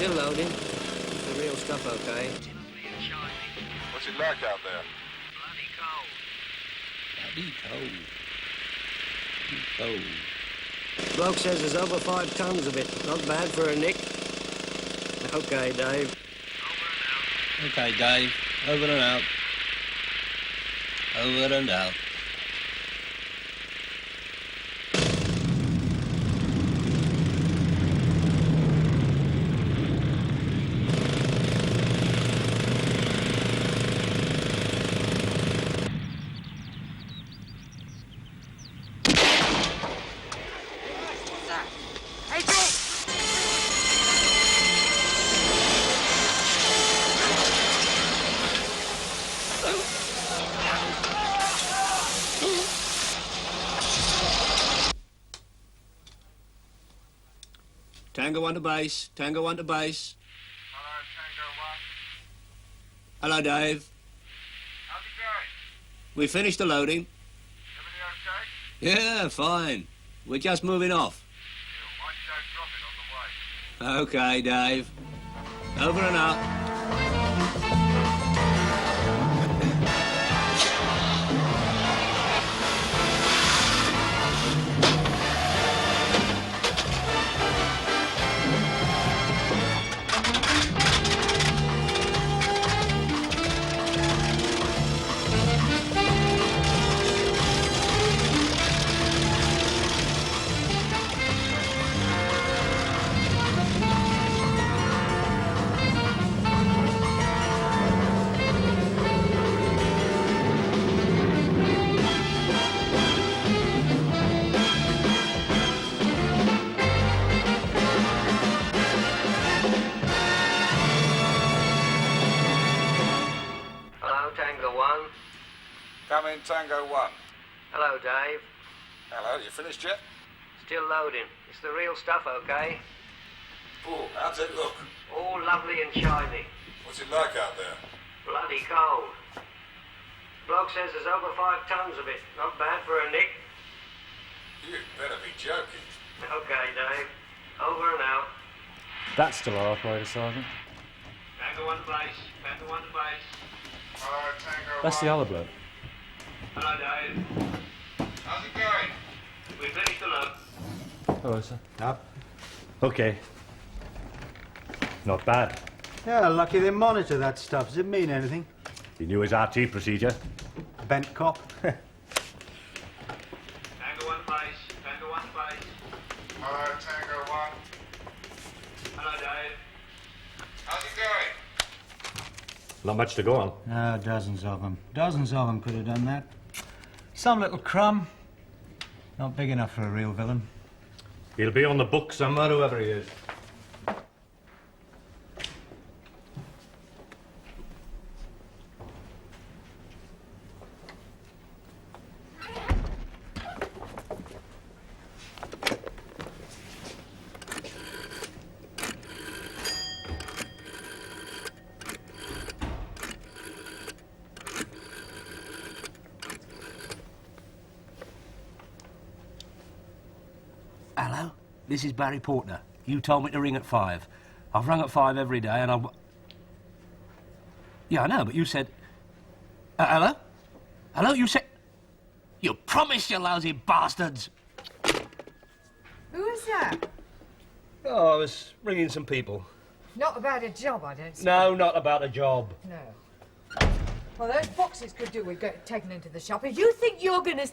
Still loading. It's the real stuff, okay? What's it like out there? Bloody cold. Bloody cold. Bloody cold. Bloke says there's over 5 tons of it. Not bad for a nick. Okay, Dave. Okay, Dave. Over and out. Over and out. Tango on to base. Tango on to base. Hello, Tango 1. Hello, Dave. How's it going? We finished the loading. Everything okay? Yeah, fine. We're just moving off. Mind you don't drop it on the way. Okay, Dave. Over and out. Tango 1. Come in, Tango 1. Hello, Dave. Hello, you finished yet? Still loading. It's the real stuff, okay? Oh, how's it look? All lovely and shiny. What's it like out there? Bloody cold. Bloke says there's over 5 tons of it. Not bad for a nick. You'd better be joking. Okay, Dave. Over and out. That's still our operator, Sergeant. Tango 1 to base. Tango 1 to base. Hello, Tango 1. That's the other bloke. Hello, Dave. How's it going? We finished the load. Hello, sir. Up. Okay. Not bad. Yeah, lucky they monitor that stuff. Does it mean anything? He knew his RT procedure. Bent cop. Tango 1 to base. Tango 1 to base. Hello, Tango 1. Hello, Dave. How's it going? Not much to go on. Ah, dozens of them. Dozens of them could have done that. Some little crumb. Not big enough for a real villain. He'll be on the book somewhere, whoever he is. Hello, this is Barry Porter. You told me to ring at 5. I've rung at 5 every day and I've... Yeah, I know, but you said... hello? Hello, you said... You promised, you lousy bastards! Who is that? Oh, I was ringing some people. Not about a job, I don't suppose. No, not about a job. No. Well, those boxes could do with getting taken into the shop. If you think you're gonna...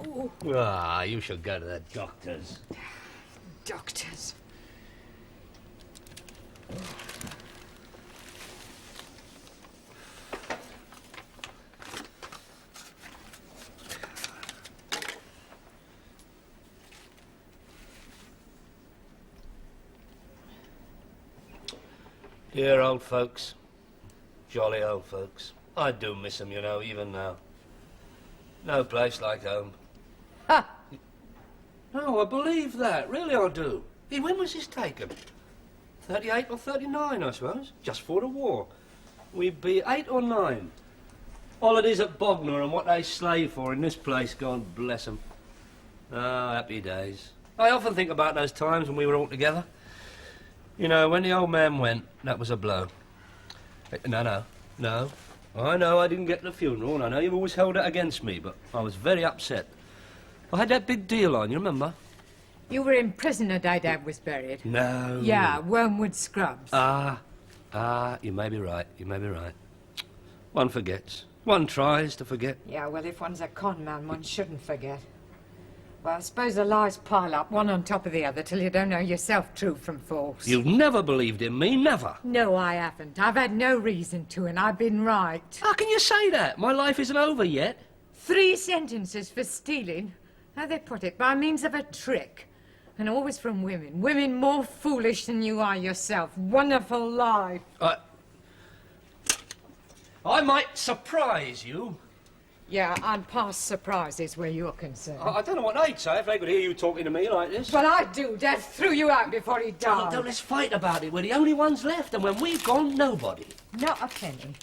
Ooh, Ah, you should go to the doctors. doctors. Dear old folks. Jolly old folks. I do miss them, you know, even now. No place like home. Ha! No, I believe that. Really, I do. Hey, when was this taken? 38 or 39, I suppose. Just for the war. We'd be 8 or 9. Holidays at Bognor and what they slave for in this place, God bless them. Ah, happy days. I often think about those times when we were all together. You know, when the old man went, that was a blow. No. I know I didn't get to the funeral, and I know you've always held it against me, but I was very upset. I had that big deal on, you remember? You were in prison the day Dad was buried. No. Yeah, Wormwood Scrubs. You may be right. One forgets. One tries to forget. Yeah, well, if one's a con man, one shouldn't forget. Well, I suppose the lies pile up, one on top of the other, till you don't know yourself true from false. You've never believed in me, never. No, I haven't. I've had no reason to, and I've been right. How can you say that? My life isn't over yet. 3 sentences for stealing. How they put it, by means of a trick. And always from women. Women more foolish than you are yourself. Wonderful life. I might surprise you. Yeah, I'm past surprises where you're concerned. I don't know what they'd say if they could hear you talking to me like this. But I do. Dad threw you out before he died. Don't let's fight about it. We're the only ones left, and when we've gone, nobody. Not a penny.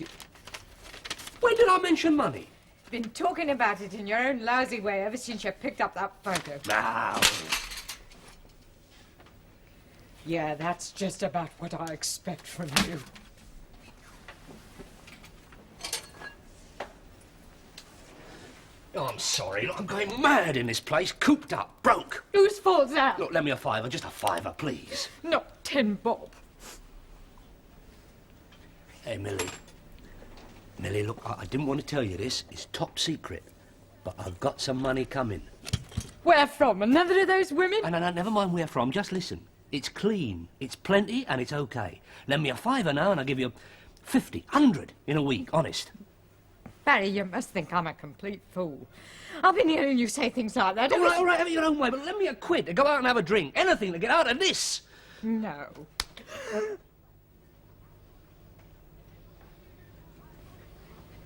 When did I mention money? Been talking about it in your own lousy way ever since you picked up that photo. Now. Yeah, that's just about what I expect from you. Oh, I'm sorry. Look, I'm going mad in this place. Cooped up. Broke. Whose fault's that? Look, lend me a fiver. Just a fiver, please. Not 10 bob. Hey, Millie. Millie, look, I didn't want to tell you this. It's top secret. But I've got some money coming. Where from? Another of those women? No, never mind where from. Just listen. It's clean. It's plenty, and it's okay. Lend me a fiver now, and I'll give you 50, 100 in a week, honest. Barry, you must think I'm a complete fool. I've been hearing you say things like that. All right, have it your own way, but lend me a quid to go out and have a drink. Anything to get out of this. No.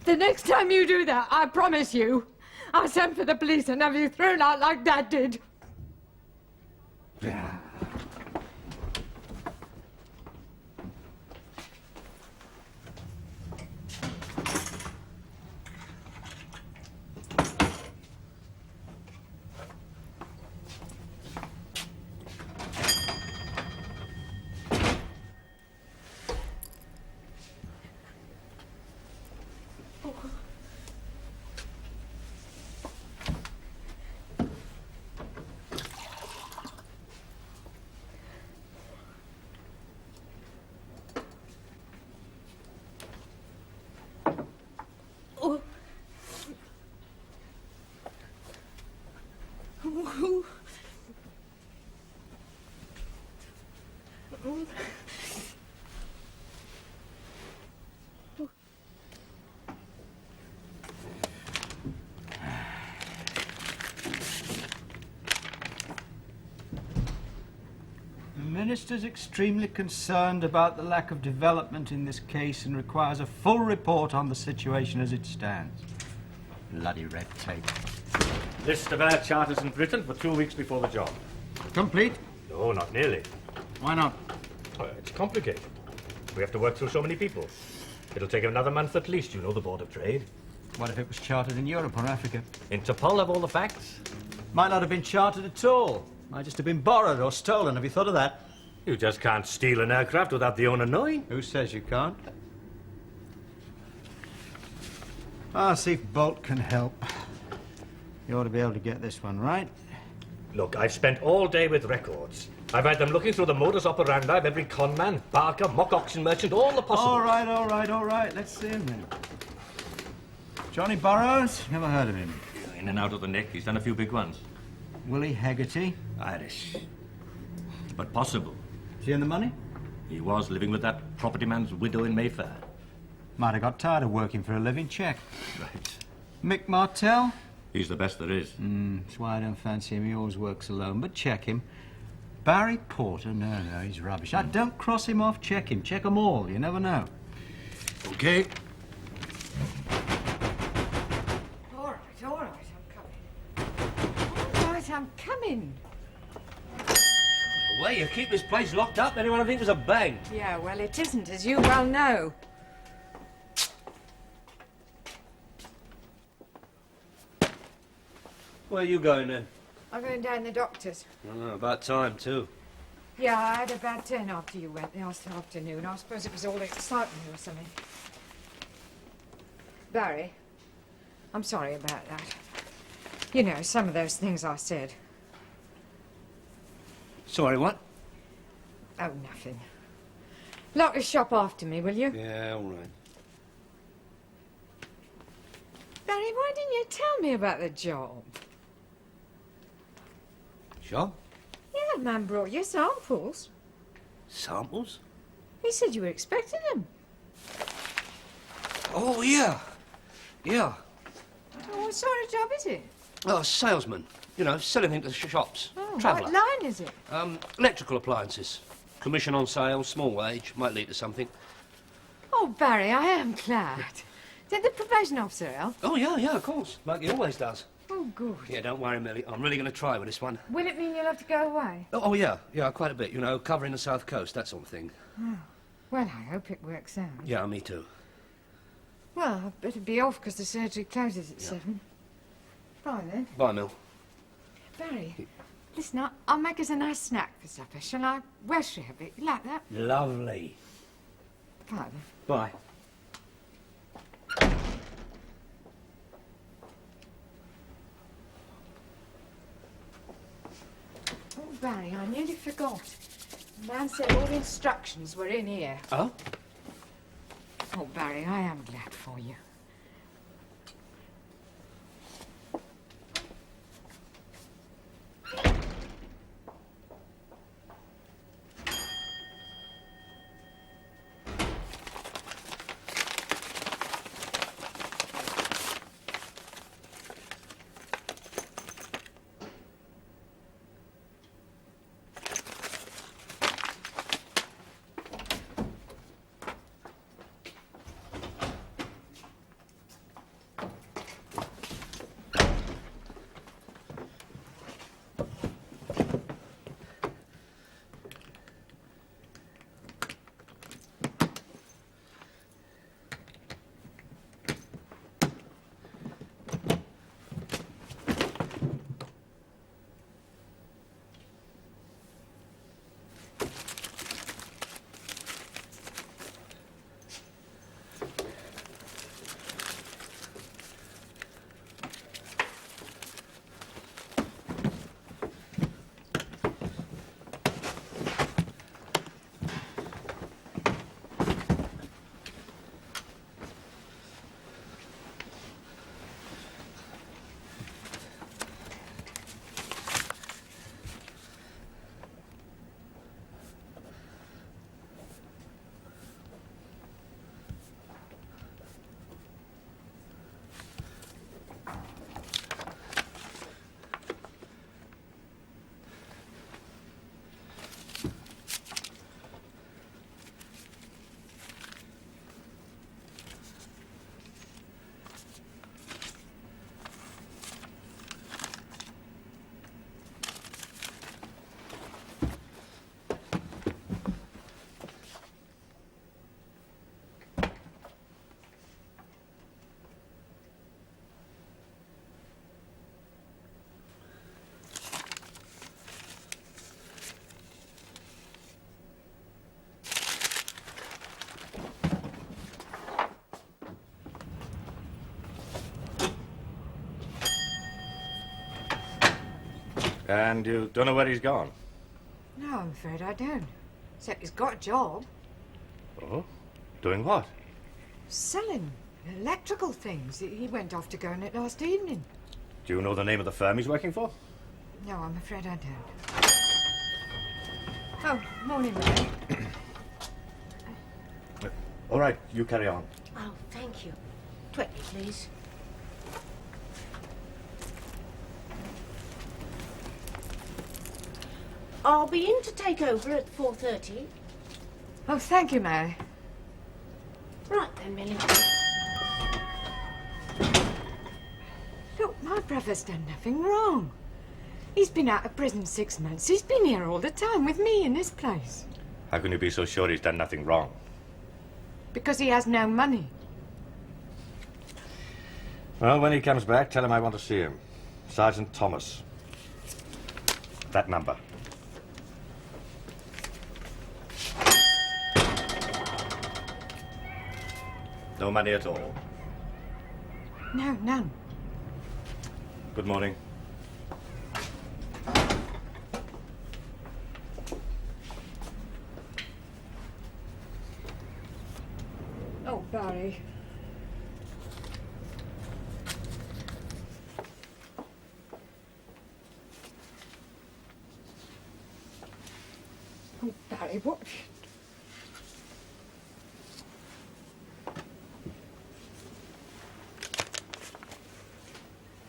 The next time you do that, I promise you, I'll send for the police and have you thrown out like Dad did. The Minister's extremely concerned about the lack of development in this case and requires a full report on the situation as it stands. Bloody red tape. List of air charters in Britain for 2 weeks before the job. Complete? No, not nearly. Why not? It's complicated. We have to work through so many people. It'll take another month at least, you know, the Board of Trade. What if it was chartered in Europe or Africa? Interpol have all the facts. Might not have been chartered at all. Might just have been borrowed or stolen. Have you thought of that? You just can't steal an aircraft without the owner knowing. Who says you can't? I'll see if Bolt can help. You ought to be able to get this one right. Look, I've spent all day with records. I've had them looking through the modus operandi of every con man, barker, mock auction merchant, all the possible. All right. Let's see him then. Johnny Burrows? Never heard of him. In and out of the nick. He's done a few big ones. Willie Haggerty? Irish. But possible. Is he in the money? He was living with that property man's widow in Mayfair. Might have got tired of working for a living. Check. Right. Mick Martell? He's the best there is. That's why I don't fancy him. He always works alone. But check him. Barry Porter? No, he's rubbish. Don't cross him off. Check him. Check them all. You never know. Okay. All right, I'm coming. All right, I'm coming. The way you keep this place locked up, anyone would think it was a bang. Yeah, well, it isn't, as you well know. Where are you going then? I'm going down the doctor's. Oh, about time, too. Yeah, I had a bad turn after you went last afternoon. I suppose it was all excitement or something. Barry, I'm sorry about that. You know, some of those things I said. Sorry, what? Oh, nothing. Lock the shop after me, will you? Yeah, all right. Barry, why didn't you tell me about the job? Sure. Yeah, man brought you samples. Samples? He said you were expecting them. Oh, yeah. Yeah. Oh, what sort of job is it? Oh, salesman. You know, selling things to shops. Oh, Traveller. what line is it? Electrical appliances. Commission on sale, small wage, might lead to something. Oh, Barry, I am glad. Did the probation officer help? Oh, yeah, of course. Like he always does. Oh, good. Yeah, don't worry, Millie. I'm really going to try with this one. Will it mean you'll have to go away? Oh, yeah, quite a bit. You know, covering the South Coast, that sort of thing. Oh, well, I hope it works out. Yeah, me too. Well, I'd better be off because the surgery closes at 7. Bye, then. Bye, Mill. Barry, listen, I'll make us a nice snack for supper. Shall I Welsh rarebit? You like that? Lovely. Bye, then. Bye. Oh, Barry, I nearly forgot. The man said all the instructions were in here. Oh? Oh, Barry, I am glad for you. And you don't know where he's gone? No, I'm afraid I don't. Except he's got a job. Oh? Doing what? Selling electrical things. He went off to go on it last evening. Do you know the name of the firm he's working for? No, I'm afraid I don't. Oh, morning, Mary. All right, you carry on. Oh, thank you. 20, please. I'll be in to take over at 4:30. Oh, thank you, Mary. Right then, Millie. Look, my brother's done nothing wrong. He's been out of prison 6 months. He's been here all the time with me in this place. How can you be so sure he's done nothing wrong? Because he has no money. Well, when he comes back, tell him I want to see him. Sergeant Thomas. That number. No money at all. No, none. Good morning. Oh, Barry. Oh, Barry, what?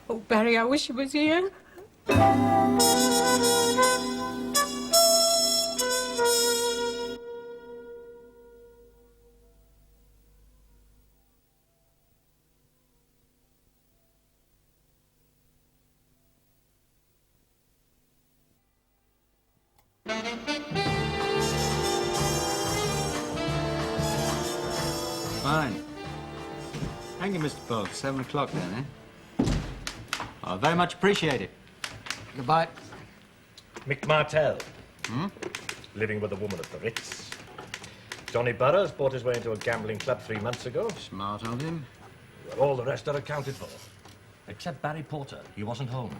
Oh, Barry, I wish he was here. Fine. Thank you, Mr. Pope. 7 o'clock then, eh? I very much appreciate it. Goodbye. Mick Martell. Living with a woman at the Ritz. Johnny Burroughs bought his way into a gambling club 3 months ago. Smart of him. All the rest are accounted for. Except Barry Porter. He wasn't home.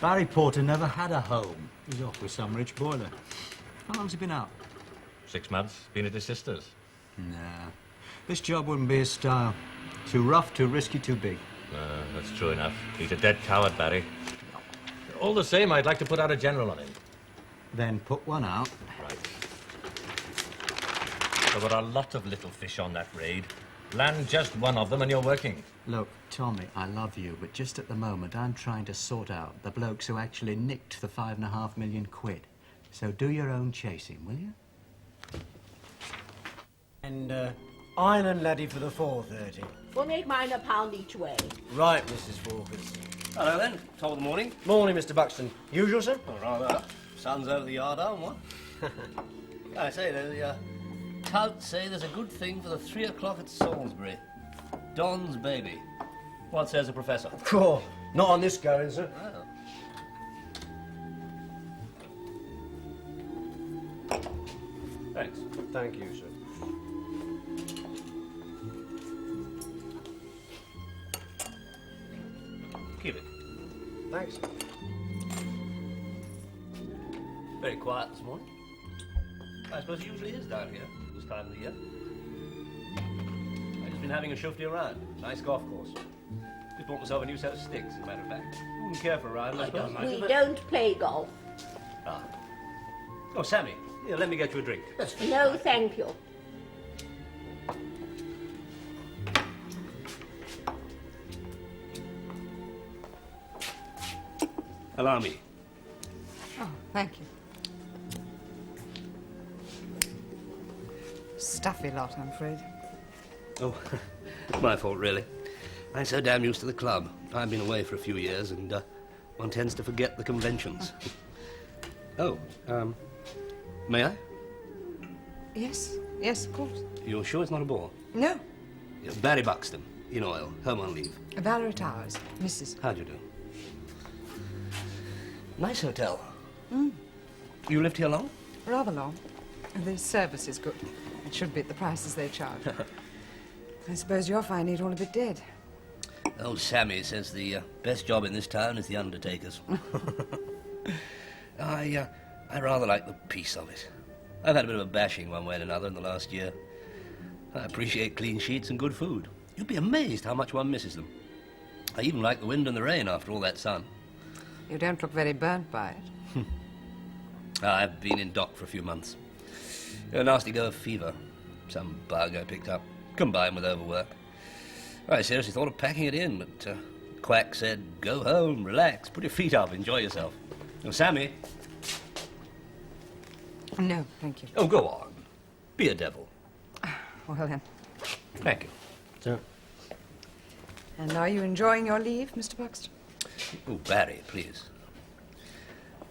Barry Porter never had a home. He's off with some rich boiler. How long's he been out? 6 months. Been at his sister's. Nah. This job wouldn't be his style. Too rough, too risky, too big. That's true enough. He's a dead coward, Barry. All the same, I'd like to put out a general on him. Then put one out. Right. There were a lot of little fish on that raid. Land just one of them and you're working. Look, Tommy, I love you, but just at the moment I'm trying to sort out the blokes who actually nicked the £5.5 million. So do your own chasing, will you? And iron and laddie for the 4:30. We'll make mine £1 each way. Right, Mrs. Fawkes. Hello then. Top of the morning. Morning, Mr. Buxton. Usual, sir? Or rather, sun's over the yard arm, what? I say, the touts say there's a good thing for the 3 o'clock at Salisbury. Don's baby. What says the professor? Oh, not on this going, sir. Well. Thanks. Thank you, sir. Keep it. Thanks. Very quiet this morning. I suppose it usually is down here, this time of the year. I've just been having a shufty around. Nice golf course. Just bought myself a new set of sticks, as a matter of fact. Wouldn't care for a ride, I suppose. We don't play golf. Ah. Oh, Sammy, here, let me get you a drink. No, thank you. Allow me. Oh, thank you. Stuffy lot, I'm afraid. Oh, my fault, really. I'm so damn used to the club. I've been away for a few years, and one tends to forget the conventions. Oh, may I? Yes, yes, of course. You're sure it's not a bore? No, Barry Buxton, in oil, home on leave. Valerie Towers, Mrs. How'd you do? Nice hotel. You lived here long? Rather long. The service is good. It should be at the prices they charge. I suppose you're finding it all a bit dead. Old Sammy says the best job in this town is the undertaker's. I rather like the peace of it. I've had a bit of a bashing one way and another in the last year. I appreciate clean sheets and good food. You'd be amazed how much one misses them. I even like the wind and the rain after all that sun. You don't look very burnt by it. I've been in dock for a few months. A nasty go of fever. Some bug I picked up, combined with overwork. I seriously thought of packing it in, but Quack said, go home, relax, put your feet up, enjoy yourself. Oh, Sammy. No, thank you. Oh, go on. Be a devil. Well then. Thank you. Sir. And are you enjoying your leave, Mr. Buxton? Oh, Barry, please.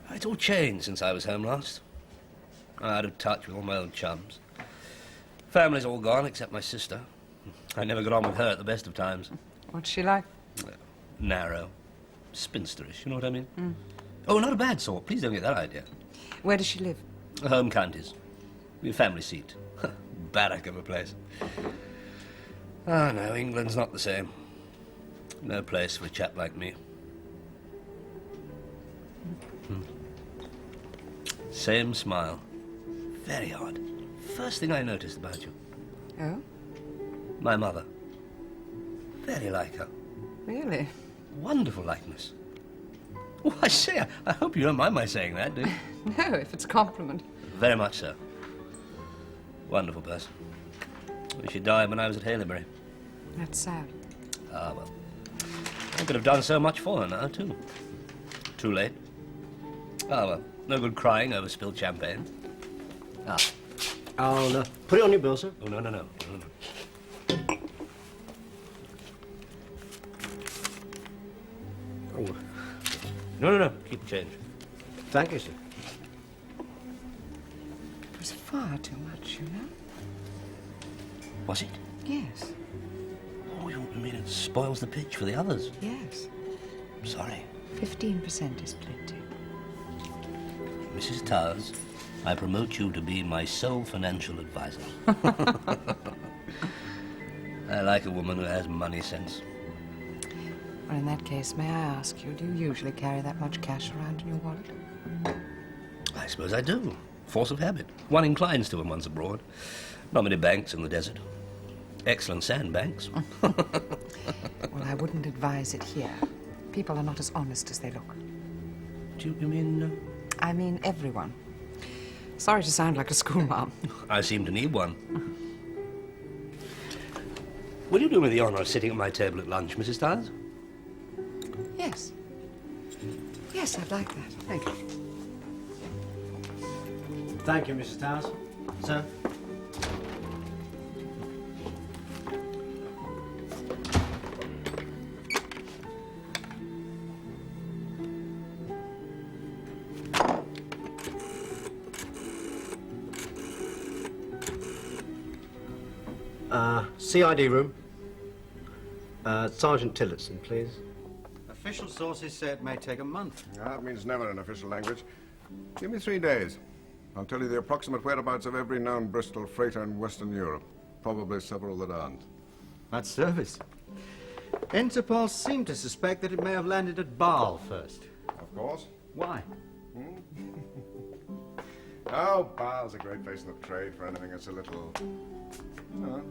It's all changed since I was home last. I'm out of touch with all my old chums. Family's all gone except my sister. I never got on with her at the best of times. What's she like? Narrow. Spinsterish, you know what I mean? Oh, not a bad sort. Please don't get that idea. Where does she live? Home counties. Your family seat. Barrack of a place. Ah, no, England's not the same. No place for a chap like me. Same smile. Very odd. First thing I noticed about you. Oh? My mother. Very like her. Really? Wonderful likeness. Oh, I say, I hope you don't mind my saying that, do you? No, if it's a compliment. Very much so. Wonderful person. She died when I was at Haileybury. That's sad. Ah, well. I could have done so much for her now, too. Too late. Ah, well. No good crying over spilled champagne. Ah. I'll put it on your bill, sir. Oh, no. Oh. No. Keep the change. Thank you, sir. It was far too much, you know? Was it? Yes. Oh, you mean it spoils the pitch for the others? Yes. Sorry. 15% is plenty. Mrs. Towers, I promote you to be my sole financial advisor. I like a woman who has money sense. Well, in that case, may I ask you, do you usually carry that much cash around in your wallet? I suppose I do. Force of habit. One inclines to when one's abroad. Not many banks in the desert. Excellent sandbanks. Well, I wouldn't advise it here. People are not as honest as they look. Do you mean... I mean everyone. Sorry to sound like a schoolmarm. I seem to need one. Will you do me the honour of sitting at my table at lunch, Mrs. Towers? Yes. Yes, I'd like that. Thank you. Thank you, Mrs. Towers. Sir? CID room. Sergeant Tillotson, please. Official sources say it may take a month. That means never in official language. Give me 3 days. I'll tell you the approximate whereabouts of every known Bristol freighter in Western Europe. Probably several that aren't. That's service. Interpol seem to suspect that it may have landed at Bâle first. Of course. Why? Oh, Bâle's a great place in the trade for anything that's a little... Oh.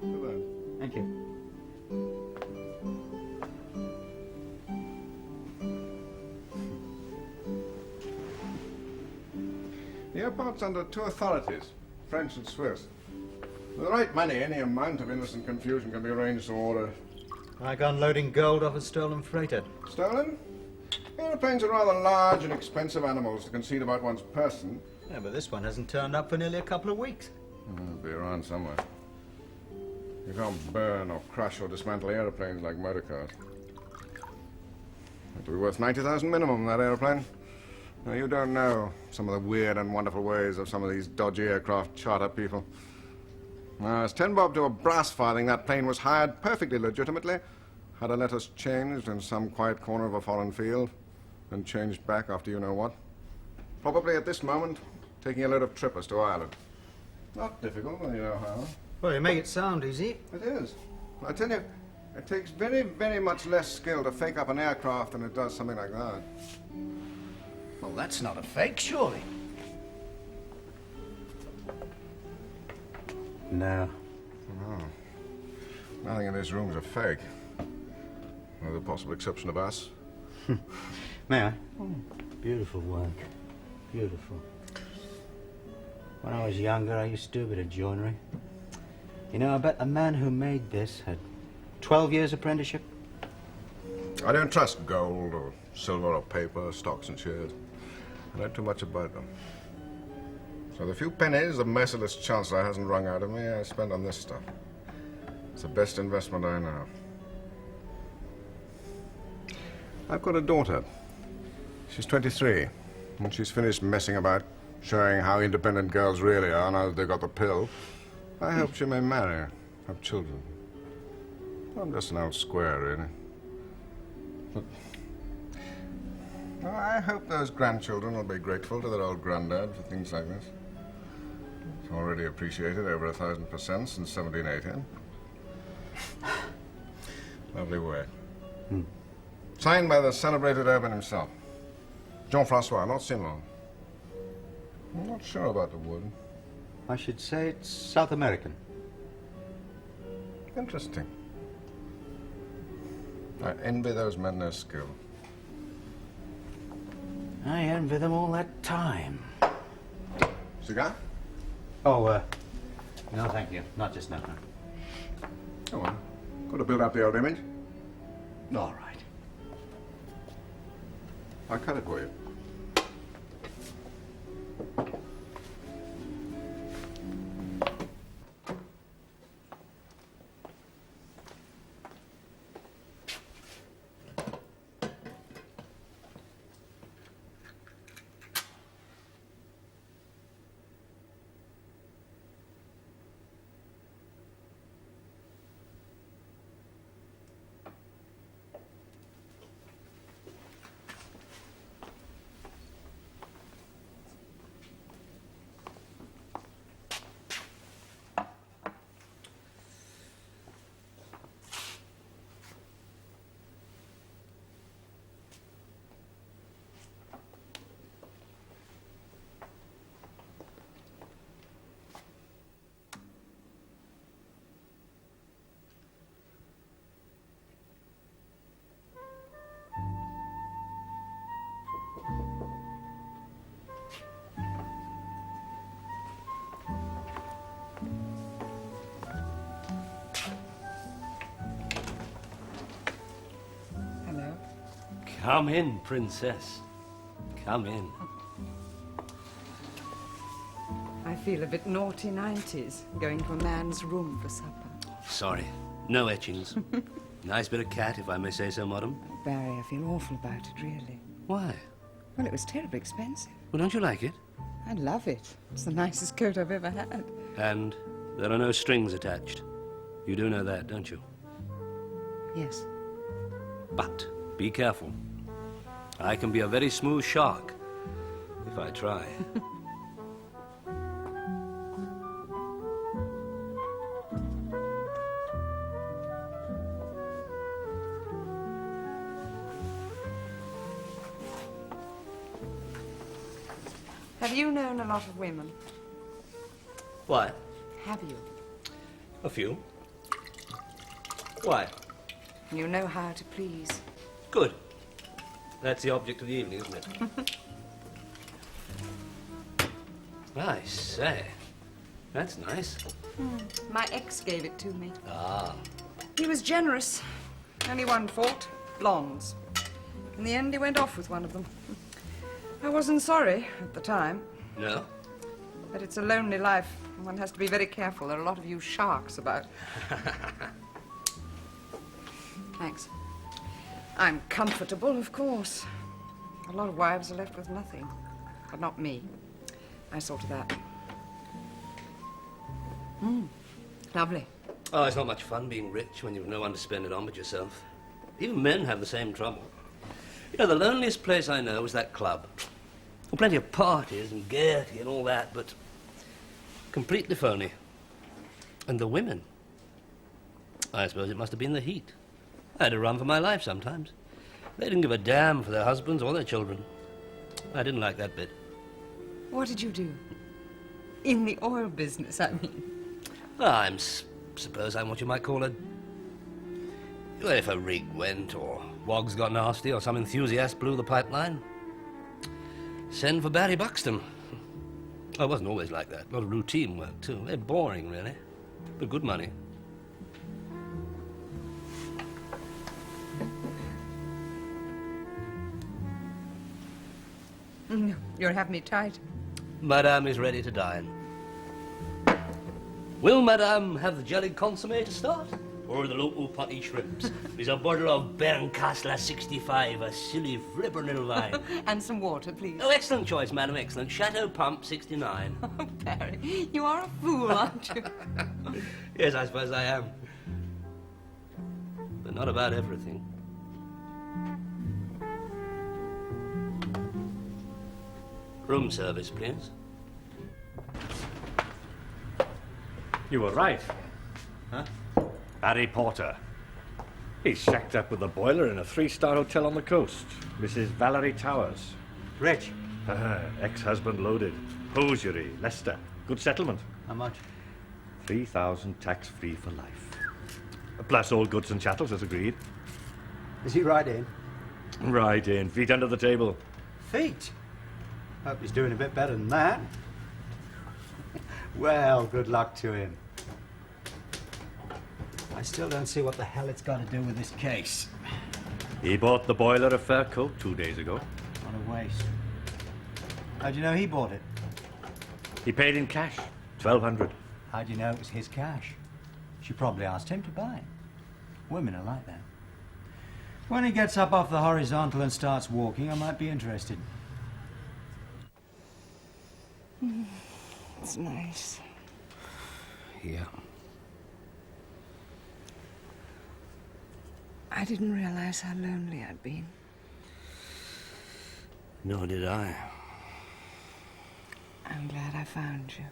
Look at that. Thank you. The airport's under 2 authorities, French and Swiss. For the right money, any amount of innocent confusion can be arranged to order. Like unloading gold off a stolen freighter. Stolen? Airplanes are rather large and expensive animals to concede about one's person. Yeah, but this one hasn't turned up for nearly a couple of weeks. It'll be around somewhere. You can't burn or crash or dismantle airplanes like motor cars. It'll be worth 90,000 minimum, that airplane. Now, you don't know some of the weird and wonderful ways of some of these dodgy aircraft charter people. Now, as 10 bob to a brass farthing, that plane was hired perfectly legitimately, had her letters changed in some quiet corner of a foreign field, and changed back after you know what. Probably at this moment, taking a load of trippers to Ireland. Not difficult when you know how. Well, you make it sound easy. It is. I tell you, it takes very, very much less skill to fake up an aircraft than it does something like that. Well, that's not a fake, surely. No. No. Nothing in this room is a fake. With the possible exception of us. May I? Oh, beautiful work. Beautiful. When I was younger, I used to do a bit of joinery. You know, I bet the man who made this had 12 years apprenticeship. I don't trust gold or silver or paper, stocks and shares. I know too much about them. So the few pennies the merciless Chancellor hasn't wrung out of me, I spend on this stuff. It's the best investment I know. I've got a daughter. She's 23, and she's finished messing about, showing how independent girls really are now that they've got the pill. I hope she may marry, have children. I'm just an old square, really. But well, I hope those grandchildren will be grateful to their old granddad for things like this. Already appreciated over 1,000% since 1718. Lovely work. Signed by the celebrated Urban himself. Jean-Francois, not Simon. I'm not sure about the wood. I should say it's South American. Interesting. I envy those men their skill. I envy them all that time. Cigar? Oh, no, thank you. Not just now. Go on. Got to build up the old image. All right. I'll cut it for you. Hello. Come in, Princess. Come in. I feel a bit naughty 90s, going to a man's room for supper. Sorry, no etchings. Nice bit of cat, if I may say so, madam. Barry, I feel awful about it, really. Why? Well, it was terribly expensive. Well, don't you like it? I love it. It's the nicest coat I've ever had. And there are no strings attached. You do know that, don't you? Yes. But be careful. I can be a very smooth shark if I try. Have you known a lot of women? Why? Have you? A few. Why? You know how to please. Good. That's the object of the evening, isn't it? I say. That's nice. My ex gave it to me. Ah. He was generous. Only one fault, blondes. In the end, he went off with one of them. I wasn't sorry at the time, No? but it's a lonely life. One has to be very careful. There are a lot of you sharks about. Thanks. I'm comfortable, of course. A lot of wives are left with nothing. But not me. I sorted that. Lovely. Oh, it's not much fun being rich when you've no one to spend it on but yourself. Even men have the same trouble. You know, the loneliest place I know is that club. Well, plenty of parties and gaiety and all that, but completely phony. And the women. I suppose it must have been the heat. I had to run for my life sometimes. They didn't give a damn for their husbands or their children. I didn't like that bit. What did you do? In the oil business, I mean. Suppose I'm what you might call a... Well, if a rig went, or wogs got nasty, or some enthusiast blew the pipeline, send for Barry Buxton. Oh, it wasn't always like that. A lot of routine work, too. They're boring, really. But good money. You'll have me tight. Madame is ready to dine. Will Madame have the jellied consommé to start? Or the local potty shrimps? There's a bottle of Berncastle 65, a silly flippin' little wine. And some water, please. Oh, excellent choice, madam, excellent. Chateau Pump 69. Oh, Barry, you are a fool, aren't you? Yes, I suppose I am. But not about everything. Room service, please. You were right. Huh? Barry Porter. He's shacked up with the boiler in a 3-star hotel on the coast. Mrs. Valerie Towers. Rich. Ex-husband loaded. Hosiery, Leicester. Good settlement. How much? 3,000 tax-free for life. Plus all goods and chattels as agreed. Is he right in? Right in. Feet under the table. Feet? Hope he's doing a bit better than that. Well, good luck to him. I still don't see what the hell it's got to do with this case. He bought the boiler a fur coat 2 days ago. What a waste. How'd you know he bought it? He paid in cash. 1,200. How'd you know it was his cash? She probably asked him to buy it. Women are like that. When he gets up off the horizontal and starts walking, I might be interested. It's nice. Yeah. I didn't realize how lonely I'd been. Nor did I. I'm glad I found you.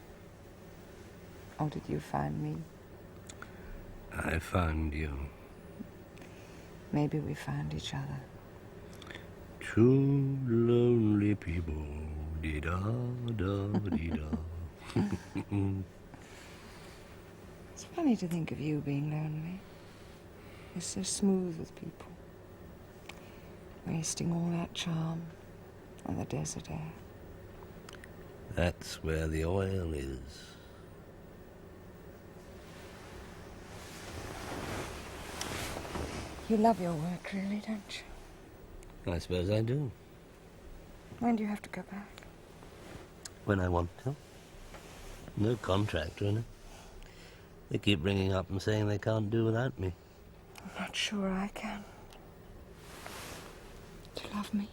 Or did you find me? I found you. Maybe we found each other. Two lonely people. Dee-da-da-dee-da. It's funny to think of you being lonely. You're so smooth with people. Wasting all that charm on the desert air. That's where the oil is. You love your work, really, don't you? I suppose I do. When do you have to go back? When I want to. No contract, really. They keep ringing up and saying they can't do without me. I'm not sure I can. Do you love me?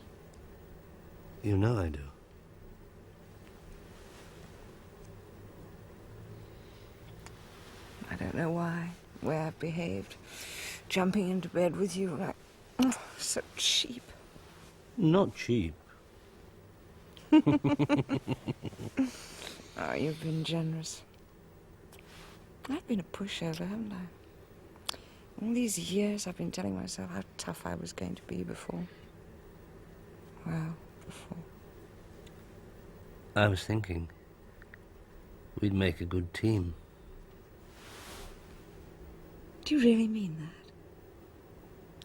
You know I do. I don't know why, where I've behaved. Jumping into bed with you like... Oh, so cheap. Not cheap. Oh, you've been generous. I've been a pushover, haven't I? All these years I've been telling myself how tough I was going to be before. Well, before. I was thinking we'd make a good team. Do you really mean that?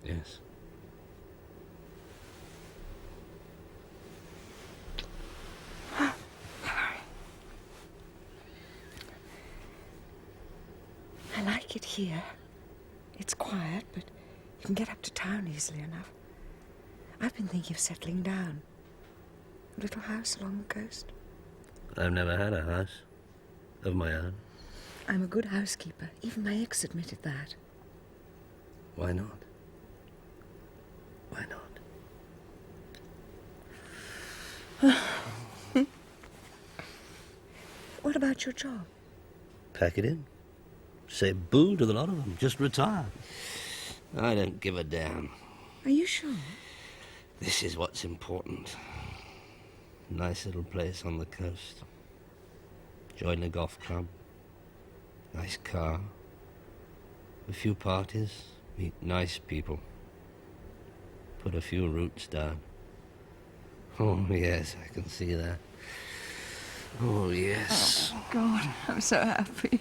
Yes. I like it here. It's quiet, but you can get up to town easily enough. I've been thinking of settling down. A little house along the coast. I've never had a house of my own. I'm a good housekeeper. Even my ex admitted that. Why not? Why not? What about your job? Pack it in. Say boo to the lot of them. Just retire. I don't give a damn. Are you sure? This is what's important. Nice little place on the coast. Join a golf club. Nice car. A few parties. Meet nice people. Put a few roots down. Oh, yes, I can see that. Oh, yes. Oh, God, I'm so happy.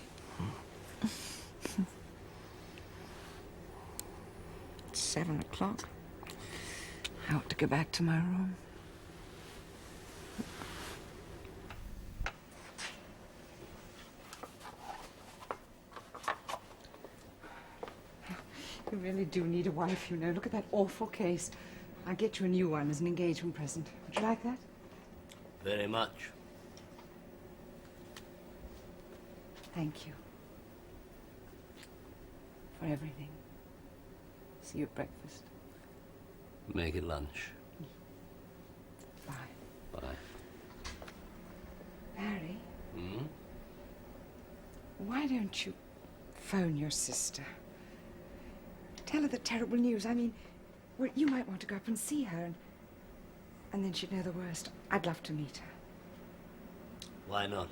It's 7 o'clock. I ought to go back to my room. You really do need a wife, you know. Look at that awful case. I'll get you a new one as an engagement present. Would you like that? Very much. Thank you. For everything. See you at breakfast. Make it lunch. Bye. Bye. Barry, Hmm? why don't you phone your sister? Tell her the terrible news. I mean, well, you might want to go up and see her, and then she'd know the worst. I'd love to meet her. Why not?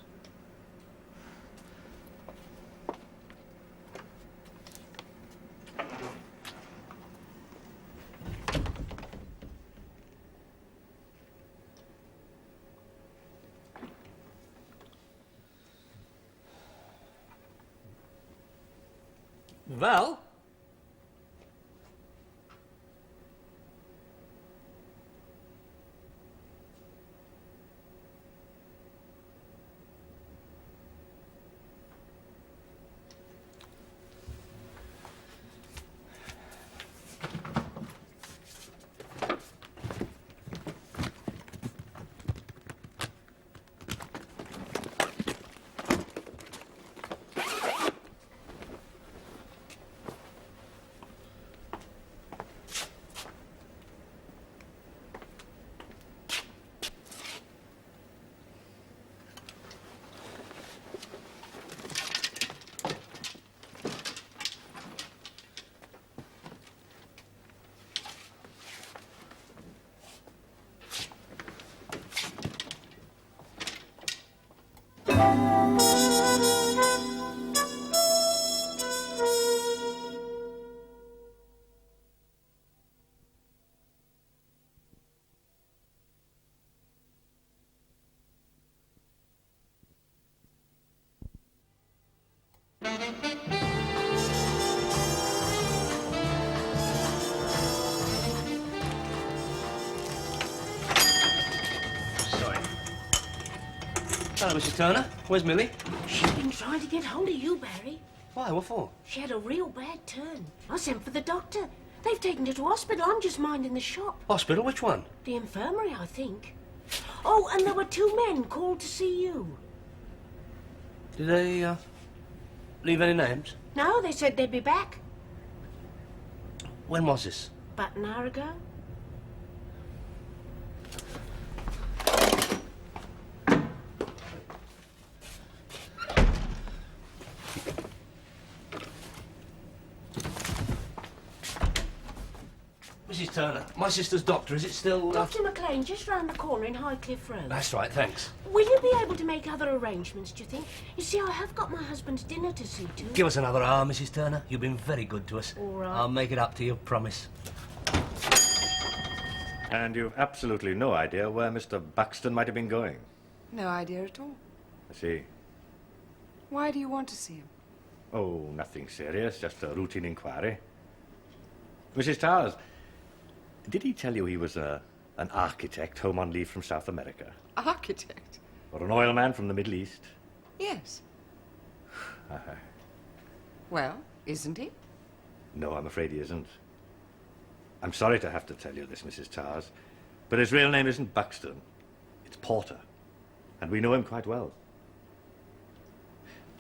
Val? Hello, Mrs. Turner. Where's Millie? She's been trying to get hold of you, Barry. Why? What for? She had a real bad turn. I sent for the doctor. They've taken her to hospital. I'm just minding the shop. Hospital? Which one? The infirmary, I think. Oh, and there were 2 men called to see you. Did they, leave any names? No, they said they'd be back. When was this? About an hour ago. Mrs. Turner, my sister's doctor, is it still... Dr. McLean, just round the corner in Highcliffe Road. That's right, thanks. Will you be able to make other arrangements, do you think? You see, I have got my husband's dinner to see to. Give us another hour, Mrs. Turner. You've been very good to us. All right. I'll make it up to you, promise. And you've absolutely no idea where Mr. Buxton might have been going. No idea at all. I see. Why do you want to see him? Oh, nothing serious, just a routine inquiry. Mrs. Towers, did he tell you he was an architect home on leave from South America? Architect? Or an oil man from the Middle East? Yes. Well, isn't he? No, I'm afraid he isn't. I'm sorry to have to tell you this, Mrs. Towers, but his real name isn't Buxton. It's Porter, and we know him quite well.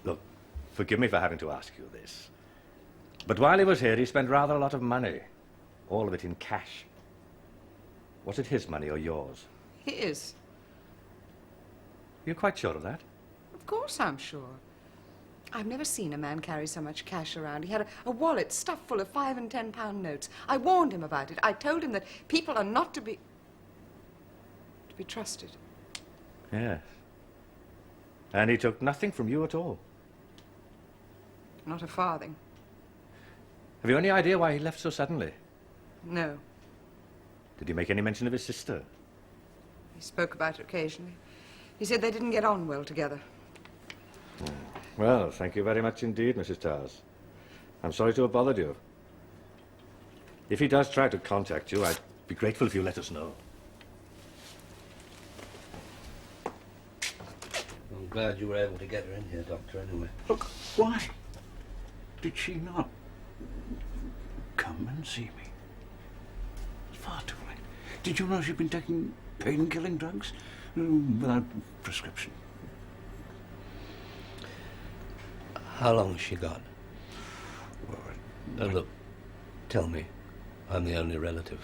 Look, forgive me for having to ask you this, but while he was here, he spent rather a lot of money, all of it in cash. Was it his money or yours? His. You're quite sure of that? Of course I'm sure. I've never seen a man carry so much cash around. He had a wallet stuffed full of £5 and £10 notes. I warned him about it. I told him that people are not to be trusted. Yes. And he took nothing from you at all? Not a farthing. Have you any idea why he left so suddenly? No. Did he make any mention of his sister? He spoke about it occasionally. He said they didn't get on well together. Well, thank you very much indeed, Mrs. Towers. I'm sorry to have bothered you. If he does try to contact you, I'd be grateful if you let us know. I'm glad you were able to get her in here, Doctor, anyway. Look, why did she not come and see me? It's far too late. Did you know she'd been taking pain-killing drugs without prescription? How long has she got? Well, Look, tell me. I'm the only relative.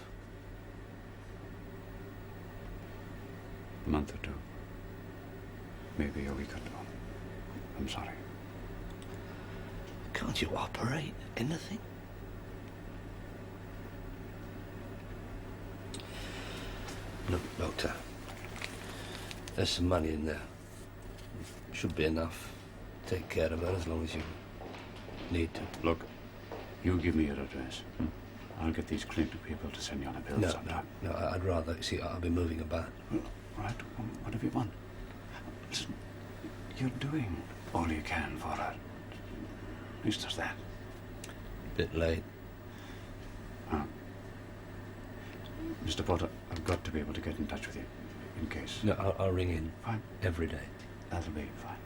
a month or two. Maybe a week or two. I'm sorry. Can't you operate anything? Look, Doctor, there's some money in there. Should be enough. Take care of her as long as you need to. Look, you give me your address. I'll get these clinic people to send you on a bill sometime. No, I'd rather, see, I'll be moving about. Right, whatever you want. Listen, you're doing all you can for her. At least there's that. Bit late. Mr. Potter, I've got to be able to get in touch with you, in case. No, I'll ring in. Fine. Every day. That'll be fine.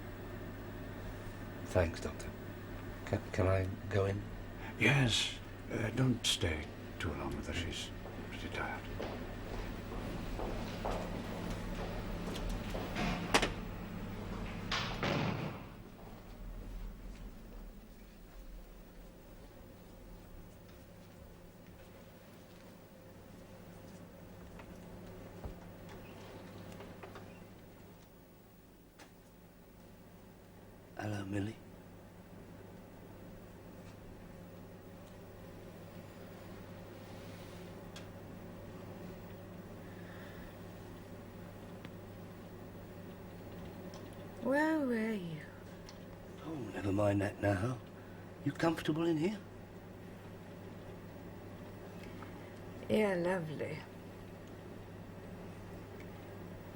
Thanks, Doctor. Can I go in? Yes. Don't stay too long with her. She's pretty tired. Hello, Millie. Where were you? Oh, never mind that now. You comfortable in here? Yeah, lovely.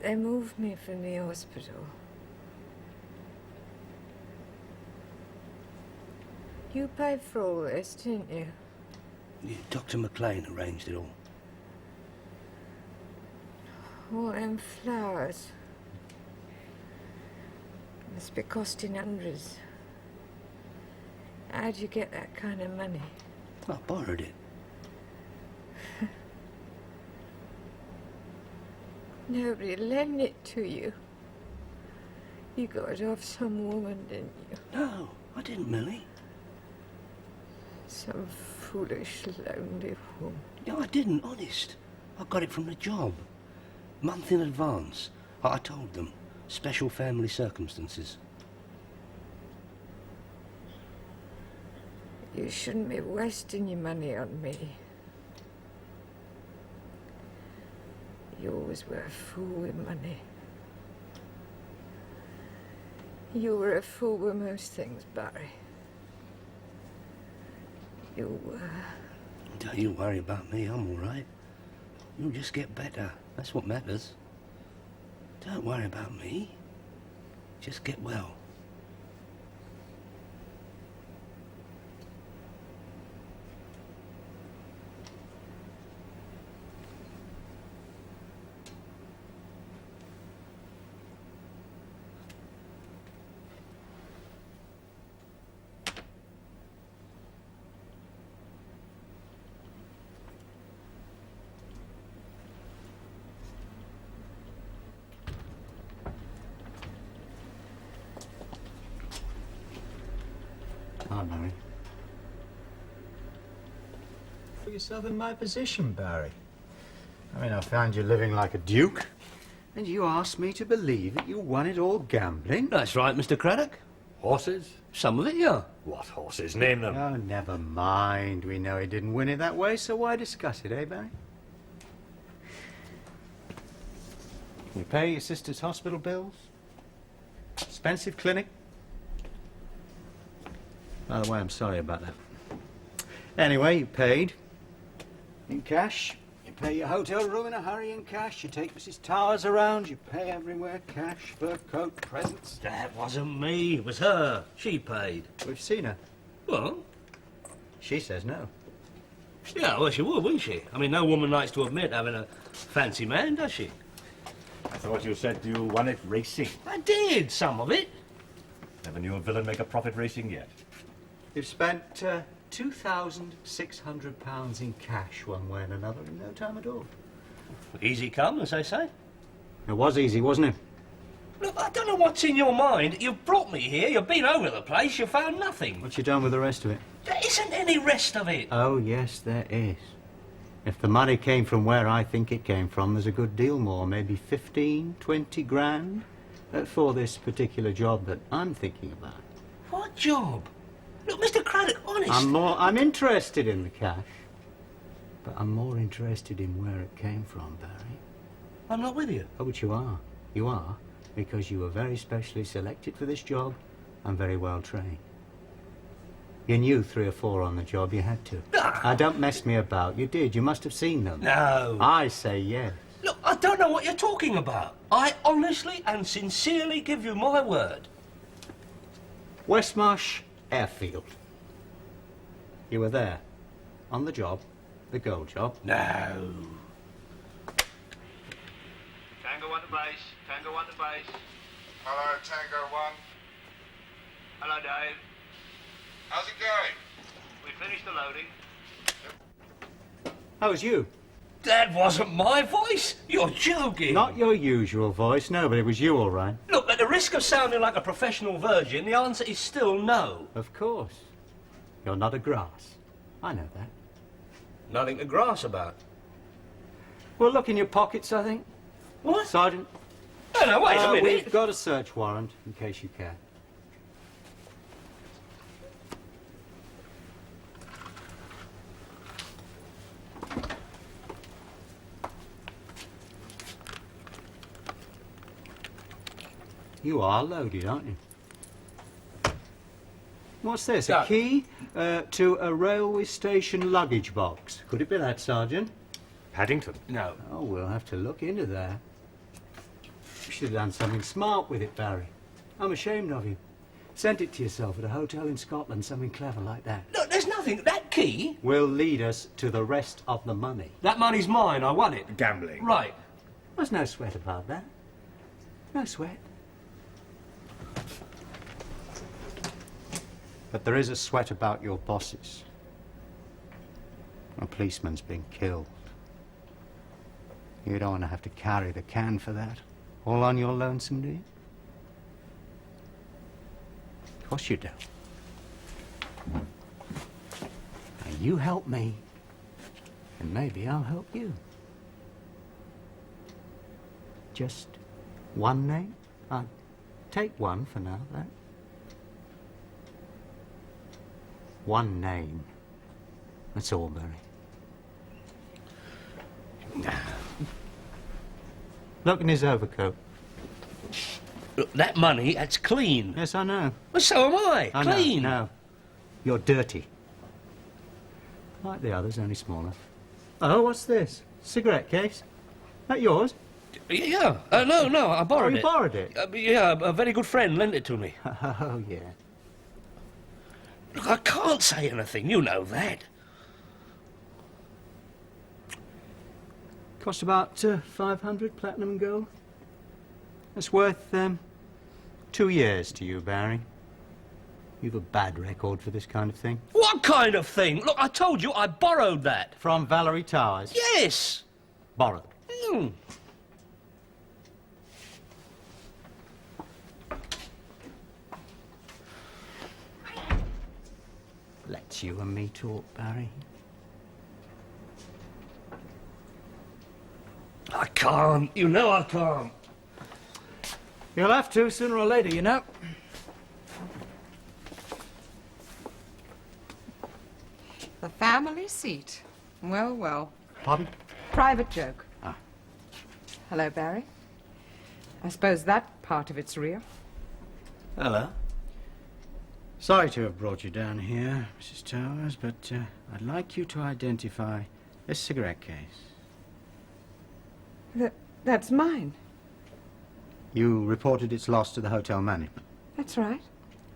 They moved me from the hospital. You paid for all this, didn't you? Yeah, Dr. McLean arranged it all. All them flowers. Must be costing hundreds. How'd you get that kind of money? I borrowed it. Nobody lent it to you. You got it off some woman, didn't you? No, I didn't, Millie. Some foolish, lonely woman. No, I didn't, honest. I got it from the job. Month in advance. I told them. Special family circumstances. You shouldn't be wasting your money on me. You always were a fool with money. You were a fool with most things, Barry. You were. Don't you worry about me, I'm all right. You'll just get better. That's what matters. Don't worry about me. Just get well. Hi, Barry. Put yourself in my position, Barry. I mean, I found you living like a duke, and you asked me to believe that you won it all gambling. That's right, Mr. Craddock. Horses? Some of it, yeah. What horses? Name them. Oh, never mind. We know he didn't win it that way, so why discuss it, eh, Barry? You pay your sister's hospital bills? Expensive clinic? By the way, I'm sorry about that. Anyway, you paid. In cash. You pay your hotel room in a hurry in cash. You take Mrs. Towers around. You pay everywhere cash, fur coat, presents. That wasn't me. It was her. She paid. We've seen her. Well, She says no. yeah, well, she would, wouldn't she? I mean, no woman likes to admit having a fancy man, does she? I thought you said you won it racing. I did, some of it. Never knew a villain make a profit racing yet. You've spent £2,600 in cash one way and another in no time at all. Easy come, as they say. It was easy, wasn't it? Look, I don't know what's in your mind. You've brought me here, you've been over the place, you found nothing. What you done with the rest of it? There isn't any rest of it. Oh, yes, there is. If the money came from where I think it came from, there's a good deal more, maybe 15, 20 grand for this particular job that I'm thinking about. What job? Look, Mr. Craddock, honest. I'm interested in the cash, but I'm more interested in where it came from, Barry. I'm not with you. Oh, but you are. You are, because you were very specially selected for this job and very well trained. You knew 3 or 4 on the job, you had to. Now, don't mess me about. You did. You must have seen them. No. I say yes. Look, I don't know what you're talking about. I honestly and sincerely give you my word. Westmarsh Airfield. You were there. On the job. The gold job. No. Tango 1 to base. Tango 1 to base. Hello, Tango 1. Hello, Dave. How's it going? We finished the loading. How was you? That wasn't my voice. You're joking. Not your usual voice, no, but it was you all right. Look, at the risk of sounding like a professional virgin, the answer is still no. Of course. You're not a grass. I know that. Nothing to grass about. Well, look in your pockets, I think. What? Sergeant. Oh, no, wait a minute. We've got a search warrant, in case you care. You are loaded, aren't you? What's this? A key to a railway station luggage box. Could it be that, Sergeant? Paddington. No. Oh, we'll have to look into that. You should have done something smart with it, Barry. I'm ashamed of you. Sent it to yourself at a hotel in Scotland, something clever like that. Look, there's nothing. That key? Will lead us to the rest of the money. That money's mine. I won it. Gambling. Right. There's no sweat about that. No sweat. But there is a sweat about your bosses. A policeman's been killed. You don't want to have to carry the can for that. All on your lonesome, do you? Of course you do. Now you help me, and maybe I'll help you. Just one name? I'll take one for now, that. One name. That's all, Barry. Look in his overcoat. Look, that money, that's clean. Yes, I know. Well, so am I. I Clean. know. No. You're dirty. Like the others, only smaller. Oh, what's this? Cigarette case? That yours? Yeah. No, I borrowed Oh, it. you borrowed it? Yeah, a very good friend lent it to me. Oh, yeah. Look, I can't say anything. You know that. Cost about 500 platinum and gold. That's worth 2 years to you, Barry. You've a bad record for this kind of thing. What kind of thing? Look, I told you I borrowed that. From Valerie Towers? Yes. Borrowed. Hmm. Let's you and me talk, Barry. I can't. You know I can't. You'll have to sooner or later, you know. The family seat. Well, well. Pardon? Private joke. Ah. Hello, Barry. I suppose that part of it's real. Hello. Sorry to have brought you down here, Mrs. Towers, but I'd like you to identify this cigarette case. That's mine. You reported its loss to the hotel management, That's right.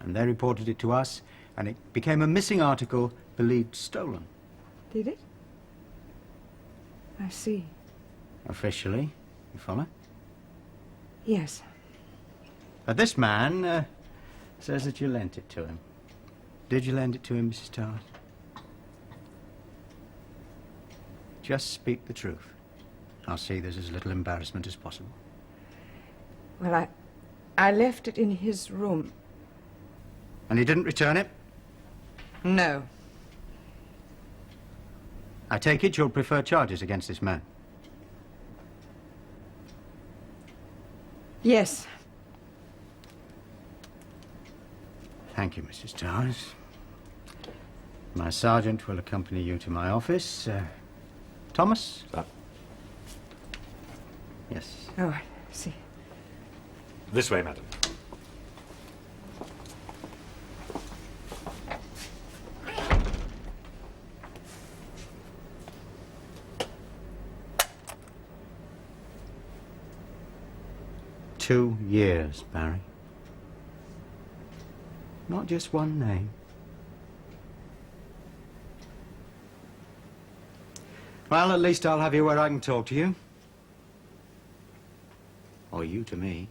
and they reported it to us, and it became a missing article believed stolen. Did it? I see. Officially, you follow? Yes. But this man says that you lent it to him. Did you lend it to him, Mrs. Towers? Just speak the truth. I'll see there's as little embarrassment as possible. Well, I left it in his room. And he didn't return it? No. I take it you'll prefer charges against this man. Yes. Thank you, Mrs. Towers. My sergeant will accompany you to my office. Thomas? Yes. Oh, I see. This way, madam. Two years, Barry. Not just one name. Well, at least I'll have you where I can talk to you. Or you to me.